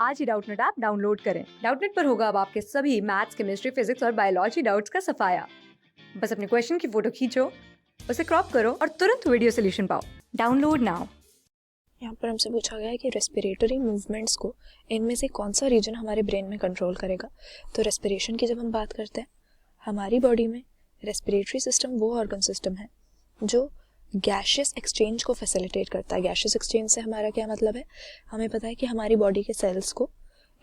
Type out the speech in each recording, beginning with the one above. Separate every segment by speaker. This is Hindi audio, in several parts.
Speaker 1: आज ही डाउटनेट ऐप डाउनलोड करें। डाउटनेट पर होगा अब आपके सभी मैथ्स, केमिस्ट्री, फिजिक्स और बायोलॉजी डाउट्स का सफाया। बस अपने क्वेश्चन की फोटो खींचो, उसे क्रॉप करो और तुरंत वीडियो सोल्यूशन पाओ। Download now.
Speaker 2: यहाँ पर हमसे पूछा गया है कि रेस्पिरेटरी मूवमेंट्स को इनमें से कौन सा रीजन हमारे ब्रेन में कंट्रोल करेगा। तो रेस्पिरेशन की जब हम बात करते हैं, हमारी बॉडी में रेस्पिरेटरी सिस्टम वो ऑर्गन सिस्टम है जो गैशियस एक्सचेंज को फैसिलिटेट करता है। गैशियस एक्सचेंज से हमारा क्या मतलब है, हमें पता है कि हमारी बॉडी के सेल्स को,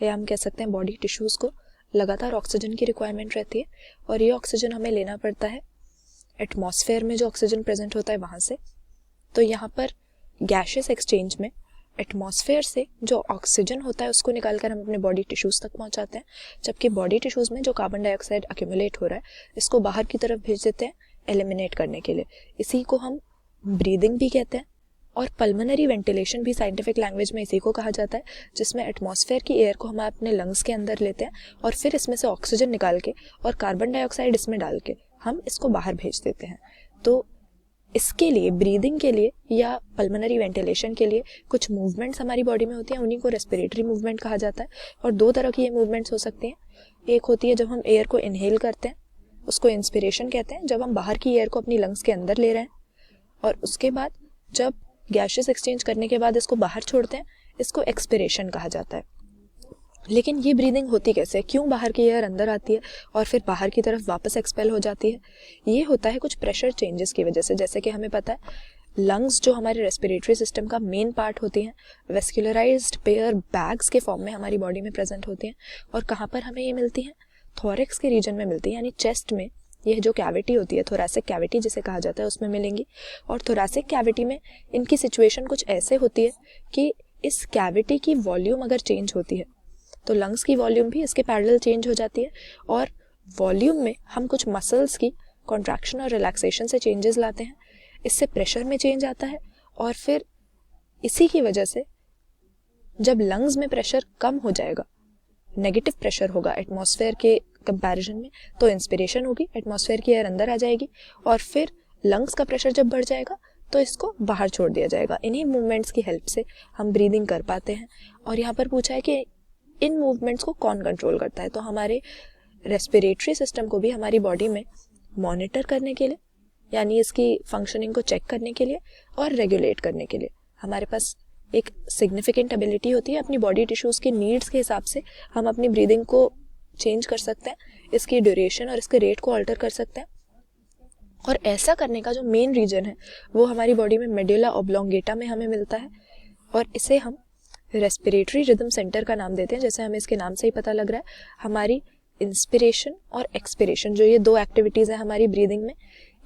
Speaker 2: या हम कह सकते हैं बॉडी टिश्यूज़ को, लगातार ऑक्सीजन की रिक्वायरमेंट रहती है और ये ऑक्सीजन हमें लेना पड़ता है एटमॉस्फेयर में जो ऑक्सीजन प्रेजेंट होता है वहाँ से। तो यहाँ पर गैशियस एक्सचेंज में एटमॉस्फेयर से जो ऑक्सीजन होता है उसको निकालकर हम अपने बॉडी टिश्यूज़ तक पहुँचाते हैं, जबकि बॉडी टिश्यूज़ में जो कार्बन डाइऑक्साइड अक्यूमुलेट हो रहा है इसको बाहर की तरफ भेज देते हैं एलिमिनेट करने के लिए। इसी को हम ब्रीदिंग भी कहते हैं और पल्मोनरी वेंटिलेशन भी साइंटिफिक लैंग्वेज में इसी को कहा जाता है, जिसमें एटमॉस्फेयर की एयर को हम अपने लंग्स के अंदर लेते हैं और फिर इसमें से ऑक्सीजन निकाल के और कार्बन डाइऑक्साइड इसमें डाल के हम इसको बाहर भेज देते हैं। तो इसके लिए, ब्रीदिंग के लिए या पल्मोनरी वेंटिलेशन के लिए कुछ मूवमेंट्स हमारी बॉडी में होती हैं, उन्हीं को रेस्पिरेटरी मूवमेंट कहा जाता है। और दो तरह की ये मूवमेंट्स हो सकती हैं। एक होती है जब हम एयर को इनहेल करते हैं, उसको इंस्पिरेशन कहते हैं, जब हम बाहर की एयर को अपनी लंग्स के अंदर ले रहे हैं, और उसके बाद जब गैशियस एक्सचेंज करने के बाद इसको बाहर छोड़ते हैं, इसको एक्सपिरेशन कहा जाता है। लेकिन ये ब्रीदिंग होती कैसे, क्यों बाहर की एयर अंदर आती है और फिर बाहर की तरफ वापस एक्सपेल हो जाती है? ये होता है कुछ प्रेशर चेंजेस की वजह से। जैसे कि हमें पता है लंग्स जो हमारे रेस्पिरेटरी सिस्टम का मेन पार्ट होती हैं, वेस्कुलराइज्ड पेयर बैग्स के फॉर्म में हमारी बॉडी में प्रेजेंट होती हैं। और कहाँ पर हमें ये मिलती हैं? थोरैक्स के रीजन में मिलती है, यानी चेस्ट में। यह जो कैविटी होती है, थोरैसिक कैविटी जिसे कहा जाता है, उसमें मिलेंगी। और थोरैसिक कैविटी में इनकी सिचुएशन कुछ ऐसे होती है कि इस कैविटी की वॉल्यूम अगर चेंज होती है तो लंग्स की वॉल्यूम भी इसके पैरेलल चेंज हो जाती है। और वॉल्यूम में हम कुछ मसल्स की कॉन्ट्रैक्शन और रिलैक्सेशन से चेंजेस लाते हैं, इससे प्रेशर में चेंज आता है। और फिर इसी की वजह से जब लंग्स में प्रेशर कम हो जाएगा, नेगेटिव प्रेशर होगा एटमॉस्फेयर के कंपैरिजन में, तो इंस्पिरेशन होगी, एटमॉस्फेयर की एयर अंदर आ जाएगी। और फिर लंग्स का प्रेशर जब बढ़ जाएगा तो इसको बाहर छोड़ दिया जाएगा। इन्हीं मूवमेंट्स की हेल्प से हम ब्रीदिंग कर पाते हैं। और यहाँ पर पूछा है कि इन मूवमेंट्स को कौन कंट्रोल करता है, तो हमारे रेस्पिरेटरी सिस्टम को भी हमारी बॉडी में मॉनिटर करने के लिए, यानी इसकी फंक्शनिंग को चेक करने के लिए और रेगुलेट करने के लिए हमारे पास एक सिग्निफिकेंट एबिलिटी होती है। अपनी बॉडी टिश्यूज़ की नीड्स के हिसाब से हम अपनी ब्रीदिंग को चेंज कर सकते हैं, इसकी ड्यूरेशन और इसके रेट को अल्टर कर सकते हैं। और ऐसा करने का जो मेन रीजन है वो हमारी बॉडी में मेडुला ऑब्लोंगेटा में हमें मिलता है, और इसे हम रेस्पिरेटरी रिदम सेंटर का नाम देते हैं। जैसे हमें इसके नाम से ही पता लग रहा है, हमारी इंस्पिरेशन और एक्सपिरेशन, जो ये दो एक्टिविटीज़ हैं हमारी ब्रीदिंग में,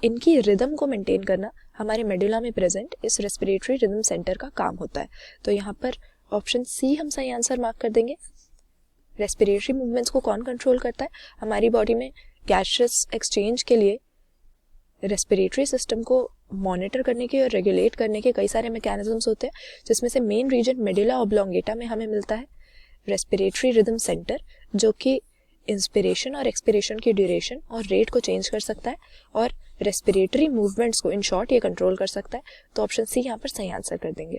Speaker 2: इनकी रिदम को मेंटेन करना हमारे मेडुला में प्रेजेंट इस रेस्पिरेटरी रिदम सेंटर का काम होता है। तो यहाँ पर ऑप्शन सी हम सही आंसर मार्क कर देंगे। रेस्पिरेटरी मूवमेंट्स को कौन कंट्रोल करता है? हमारी बॉडी में गैशियस एक्सचेंज के लिए रेस्पिरेटरी सिस्टम को मॉनिटर करने के और रेगुलेट करने के कई सारे मैकेनिज्म्स होते हैं, जिसमें से मेन रीजन मेडुला ऑब्लोंगेटा में हमें मिलता है रेस्पिरेटरी रिदम सेंटर, जो कि इंस्पिरेशन और एक्सपिरेशन की ड्यूरेशन और रेट को चेंज कर सकता है और रेस्पिरेटरी मूवमेंट्स को इन शॉर्ट ये कंट्रोल कर सकता है। तो ऑप्शन सी यहाँ पर सही आंसर कर देंगे।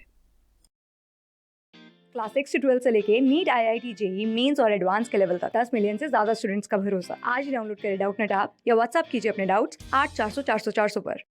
Speaker 1: क्लास 6 से 12 से लेके नीट, IIT, JEE मेंस और एडवांस के लेवल तक 10 मिलियन से ज्यादा स्टूडेंट्स का भरोसा। आज ही डाउनलोड करें डाउटनेट ऐप या व्हाट्सएप कीजिए अपने डाउट्स 8400 400 400 पर।